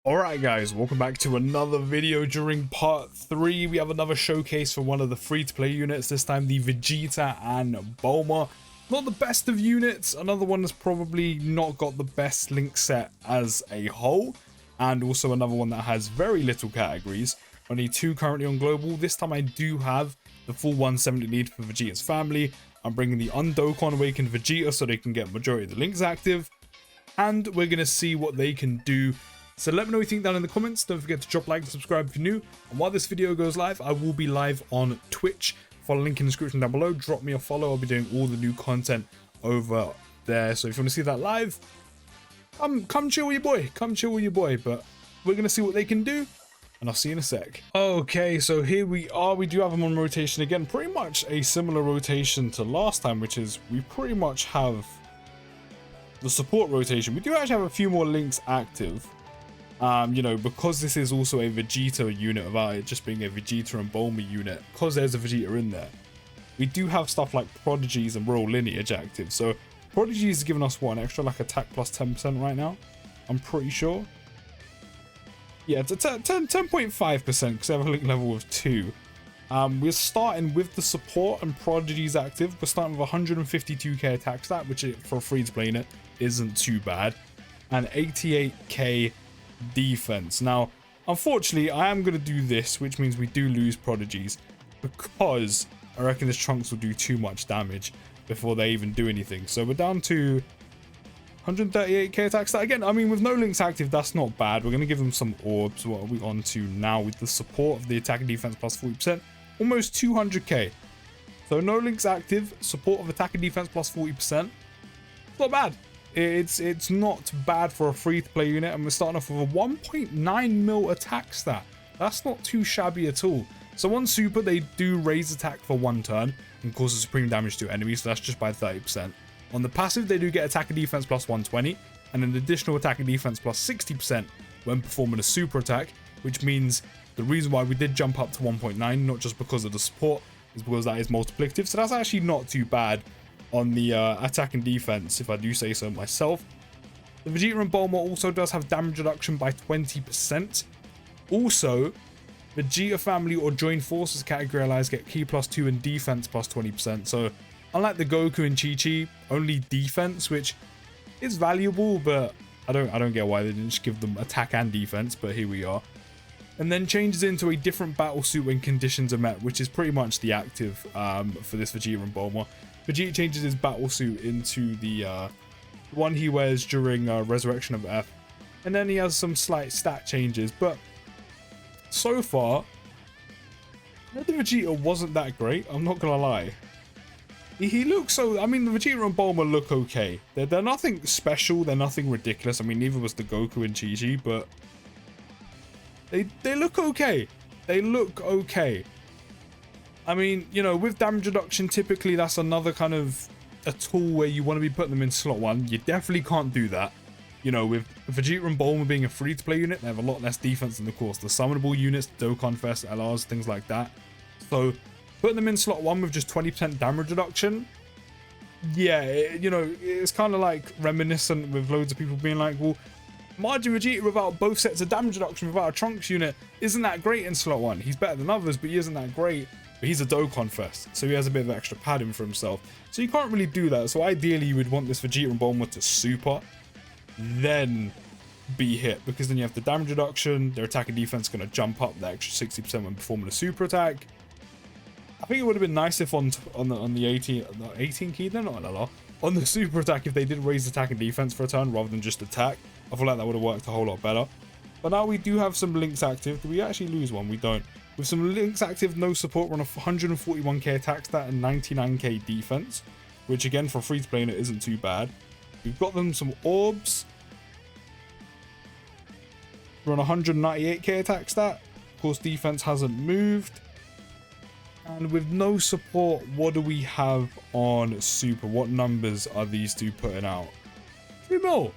Alright guys, welcome back to another video. During part 3 we have another showcase for one of the free-to-play units, this time the Vegeta and Bulma. Not the best of units, another one that's probably not got the best link set as a whole, and also another one that has very little categories. Only 2 currently on global. This time I do have the full 170 lead for Vegeta's family. I'm bringing the Dokkan awakened Vegeta so they can get majority of the links active, and we're going to see what they can do. So let me know what you think down in the comments. Don't forget to drop a like and subscribe if you're new. And while this video goes live, I will be live on Twitch. Follow the link in the description down below. Drop me a follow. I'll be doing all the new content over there. So if you want to see that live, come chill with your boy. Come chill with your boy. But we're going to see what they can do, and I'll see you in a sec. Okay, so here we are. We do have them on rotation again. Pretty much a similar rotation to last time, which is we pretty much have the support rotation. We do actually have a few more links active. You know, because this is also a Vegeta unit without it just being a Vegeta and Bulma unit, because there's a Vegeta in there, we do have stuff like Prodigies and Royal Lineage active. So Prodigies is giving us what, an extra like attack plus 10% right now, I'm pretty sure. Yeah, it's a 10.5% because they have a link level of 2. We're starting with the support and Prodigies active. We're starting with 152k attack stat, which for a free-to-play unit isn't too bad, and 88k defense. Now unfortunately I am going to do this, which means we do lose Prodigies, because I reckon this Trunks will do too much damage before they even do anything. So we're down to 138k attack stat again. I mean, with no links active, that's not bad. We're going to give them some orbs. What are we on to now with the support of the attack and defense plus 40%? Almost 200k. So no links active, support of attack and defense plus 40%. It's not bad. It's not bad for a free-to-play unit, and we're starting off with a 1.9 mil attack stat. That's not too shabby at all. So on super, they do raise attack for 1 turn and cause supreme damage to enemies, so that's just by 30%. On the passive, they do get attack and defense plus 120, and an additional attack and defense plus 60% when performing a super attack, which means the reason why we did jump up to 1.9, not just because of the support, is because that is multiplicative. So that's actually not too bad on the attack and defense, if I do say so myself. The Vegeta and Bulma also does have damage reduction by 20%. Also, Vegeta family or joined forces category allies get key plus 2 and defense plus 20%. So unlike the Goku and Chi-Chi, only defense, which is valuable, but I don't get why they didn't just give them attack and defense, but here we are. And then changes into a different battle suit when conditions are met, which is pretty much the active for this Vegeta and Bulma. Vegeta changes his battle suit into the one he wears during Resurrection of F, and then he has some slight stat changes. But so far, the Vegeta wasn't that great, I'm not gonna lie. He looks so, I mean, the Vegeta and Bulma look okay. They're nothing special, they're nothing ridiculous. I mean, neither was the Goku and Chi-Chi, but they look okay. They look okay. I mean, you know, with damage reduction, typically that's another kind of a tool where you want to be putting them in slot 1. You definitely can't do that. You know, with Vegeta and Bulma being a free-to-play unit, they have a lot less defense than, of course, the summonable units, Dokkan Fest, LRs, things like that. So putting them in slot 1 with just 20% damage reduction, yeah, you know, it's kind of like reminiscent with loads of people being like, well, Margin Vegeta without both sets of damage reduction without a Trunks unit isn't that great in slot 1. He's better than others, but he isn't that great. But he's a Dokkan Fest, so he has a bit of extra padding for himself. So you can't really do that. So ideally, you would want this Vegeta and Bulma to super, then be hit, because then you have the damage reduction. Their attack and defense going to jump up the extra 60% when performing a super attack. I think it would have been nice if on the 18 key, then not LR, on the super attack, if they did raise attack and defense for a turn rather than just attack. I feel like that would have worked a whole lot better. But now we do have some links active. Do we actually lose one? We don't. With some links active, no support, we're on a 141k attack stat and 99k defense, which again for free-to-play it isn't too bad. We've got them some orbs. We're on 198k attack stat. Of course, defense hasn't moved. And with no support, what do we have on super? What numbers are these two putting out? 2 mil.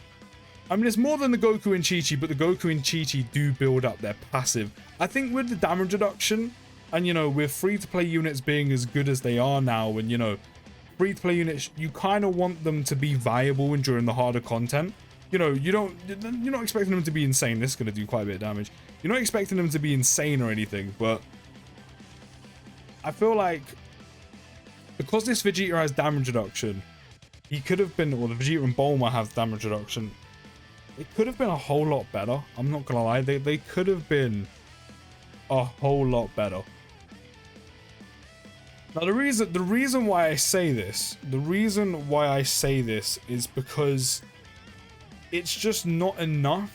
I mean, it's more than the Goku and Chi-Chi, but the Goku and Chi-Chi do build up their passive. I think with the damage reduction, and, you know, with free-to-play units being as good as they are now, and, you know, free-to-play units, you kind of want them to be viable and during the harder content. you know, you're not expecting them to be insane. This is going to do quite a bit of damage. You're not expecting them to be insane or anything, but I feel like because this Vegeta has damage reduction, he could have been, or the Vegeta and Bulma have damage reduction, it could have been a whole lot better. I'm not gonna lie, they could have been a whole lot better. Now the reason why I say this, is because it's just not enough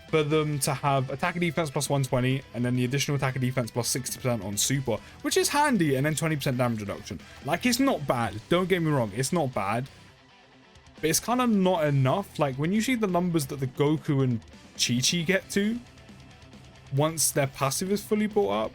for them to have attack and defense plus 120 and then the additional attack and defense plus 60% on super, which is handy, and then 20% damage reduction. Like, it's not bad, don't get me wrong, it's not bad, but it's kind of not enough. Like, when you see the numbers that the Goku and Chi-Chi get to once their passive is fully built up,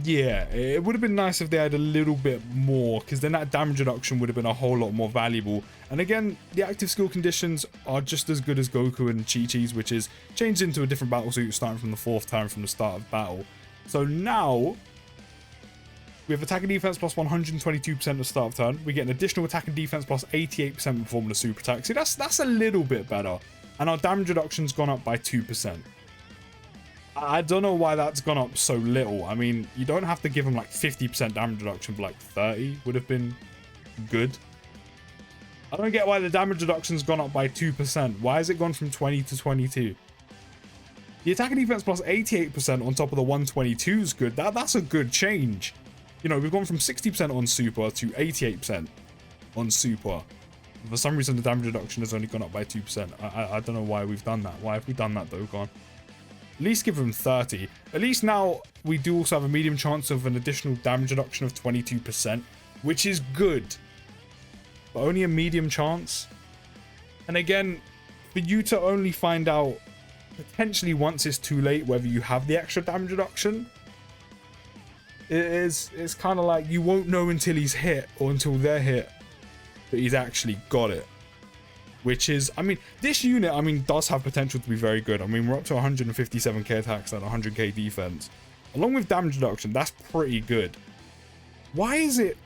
yeah, it would have been nice if they had a little bit more, because then that damage reduction would have been a whole lot more valuable. And again, the active skill conditions are just as good as Goku and Chi-Chi's, which is changed into a different battle suit starting from the 4th turn from the start of battle. So now we have attack and defense plus 122% at the start of turn. We get an additional attack and defense plus 88% performing a super attack. See, that's a little bit better. And our damage reduction's gone up by 2%. I don't know why that's gone up so little. I mean, you don't have to give him like 50% damage reduction, but like 30 would have been good. I don't get why the damage reduction's gone up by 2%. Why has it gone from 20 to 22? The attack and defense plus 88% on top of the 122 is good. That's a good change. You know, we've gone from 60% on super to 88% on super. For some reason, the damage reduction has only gone up by 2%. I don't know why we've done that. Why have we done that, Dokkan? At least give them 30. At least now we do also have a medium chance of an additional damage reduction of 22%, which is good. But only a medium chance. And again, for you to only find out potentially once it's too late whether you have the extra damage reduction, it's kind of like you won't know until he's hit, or until they're hit, that he's actually got it. Which is, I mean, this unit, I mean, does have potential to be very good. I mean, we're up to 157k attacks and 100k defense. Along with damage reduction, that's pretty good. Why is it,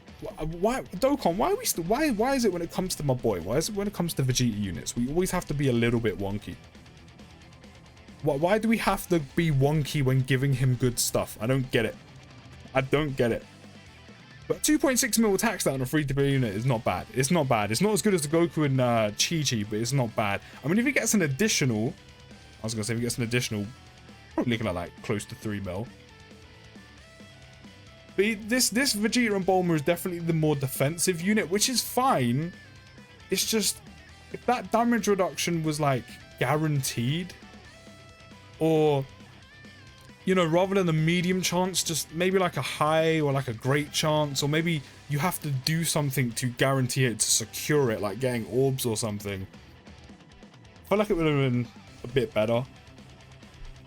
why, Dokkan, why are we still, why is it when it comes to my boy, why is it when it comes to Vegeta units, we always have to be a little bit wonky? Why do we have to be wonky when giving him good stuff? I don't get it. I don't get it. But 2.6 mil attack stat on a free-to-play unit is not bad. It's not bad. It's not as good as the Goku and Chi-Chi, but it's not bad. I mean, if he gets an additional, I was going to say if he gets an additional, probably looking at like close to 3 mil. But this Vegeta and Bulma is definitely the more defensive unit, which is fine. It's just, if that damage reduction was like guaranteed, or, you know, rather than a medium chance, just maybe like a high or like a great chance, or maybe you have to do something to guarantee it, to secure it, like getting orbs or something. I feel like it would have been a bit better.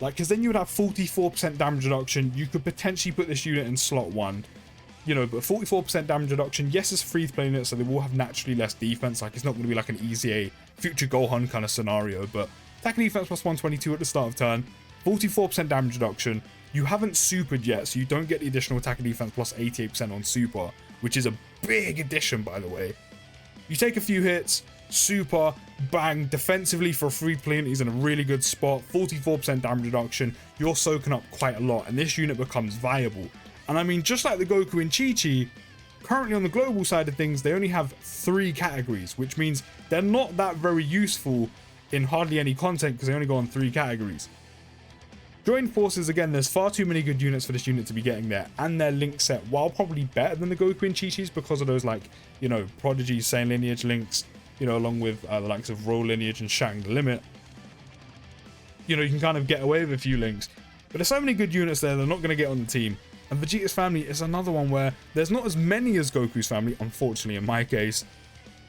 Like, because then you would have 44% damage reduction. You could potentially put this unit in slot 1. You know, but 44% damage reduction, yes, it's a free-to-play unit, so they will have naturally less defense. Like, it's not going to be like an EZA future Gohan kind of scenario, but attack and defense plus 122 at the start of turn. 44% damage reduction. You haven't supered yet, so you don't get the additional attack and defense plus 88% on super, which is a big addition, by the way. You take a few hits, super, bang, defensively for a free-to-play unit, he's in a really good spot. 44% damage reduction. You're soaking up quite a lot, and this unit becomes viable. And I mean, just like the Goku and Chi-Chi, currently on the global side of things, they only have 3 categories, which means they're not that very useful in hardly any content because they only go on 3 categories. Join forces, again, there's far too many good units for this unit to be getting there, and their link set, while probably better than the Goku and Chi-Chi's because of those, like, you know, Prodigy, Saiyan Lineage links, you know, along with the likes of Roll Lineage and Shattering the Limit. You know, you can kind of get away with a few links. But there's so many good units there, they're not going to get on the team. And Vegeta's family is another one where there's not as many as Goku's family, unfortunately in my case.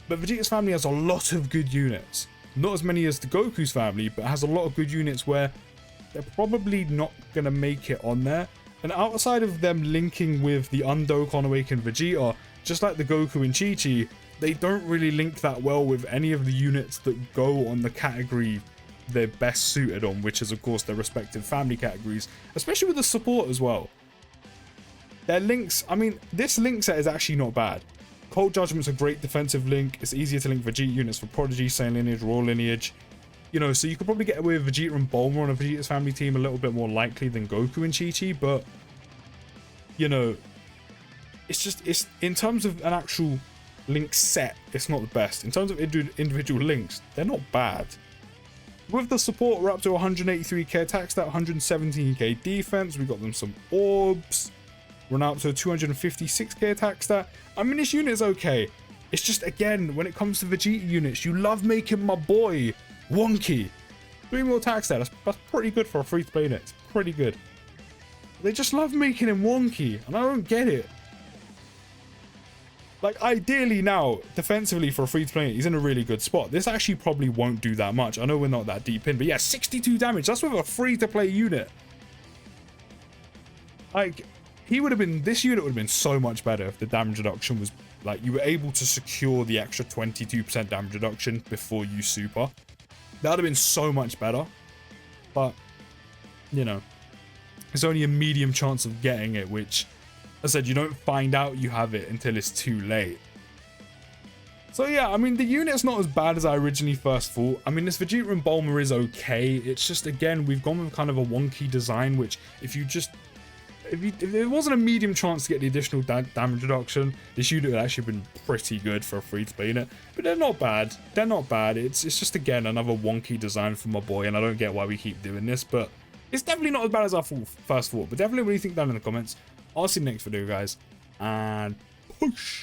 But Vegeta's family has a lot of good units. Not as many as the Goku's family, but has a lot of good units where they're probably not going to make it on there. And outside of them linking with the Dokkan Awakened Vegeta, just like the Goku and Chi-Chi, they don't really link that well with any of the units that go on the category they're best suited on, which is of course their respective family categories, especially with the support as well. Their links, I mean, this link set is actually not bad. Cold Judgment's a great defensive link. It's easier to link Vegeta units for Prodigy, Saiyan Lineage, Royal Lineage. You know, so you could probably get away with Vegeta and Bulma on a Vegeta's family team a little bit more likely than Goku and Chi-Chi, but, you know, it's in terms of an actual link set, it's not the best. In terms of individual links, they're not bad. With the support, we're up to 183k attack stat, 117k defense. We got them some orbs. We're now up to a 256k attack stat. I mean, this unit is okay. It's just, again, when it comes to Vegeta units, you love making my boy wonky. 3 more attack stat. That's pretty good for a free-to-play unit. It's pretty good. They just love making him wonky, and I don't get it. Like, ideally now, defensively for a free-to-play, he's in a really good spot. This actually probably won't do that much. I know we're not that deep in, but yeah, 62 damage. That's with a free-to-play unit. Like, this unit would have been so much better if the damage reduction was, like, you were able to secure the extra 22% damage reduction before you super. That would have been so much better. But, you know, there's only a medium chance of getting it, which, as I said, you don't find out you have it until it's too late. So yeah, I mean, the unit's not as bad as I originally first thought. I mean, this Vegeta and Bulma is okay. It's just, again, we've gone with kind of a wonky design, which if there wasn't a medium chance to get the additional damage reduction, this unit would actually been pretty good for a free-to-play unit. But they're not bad. They're not bad. It's just, again, another wonky design for my boy, and I don't get why we keep doing this, but it's definitely not as bad as I first thought. But definitely what do you think down in the comments. I'll see you next video, guys, and push.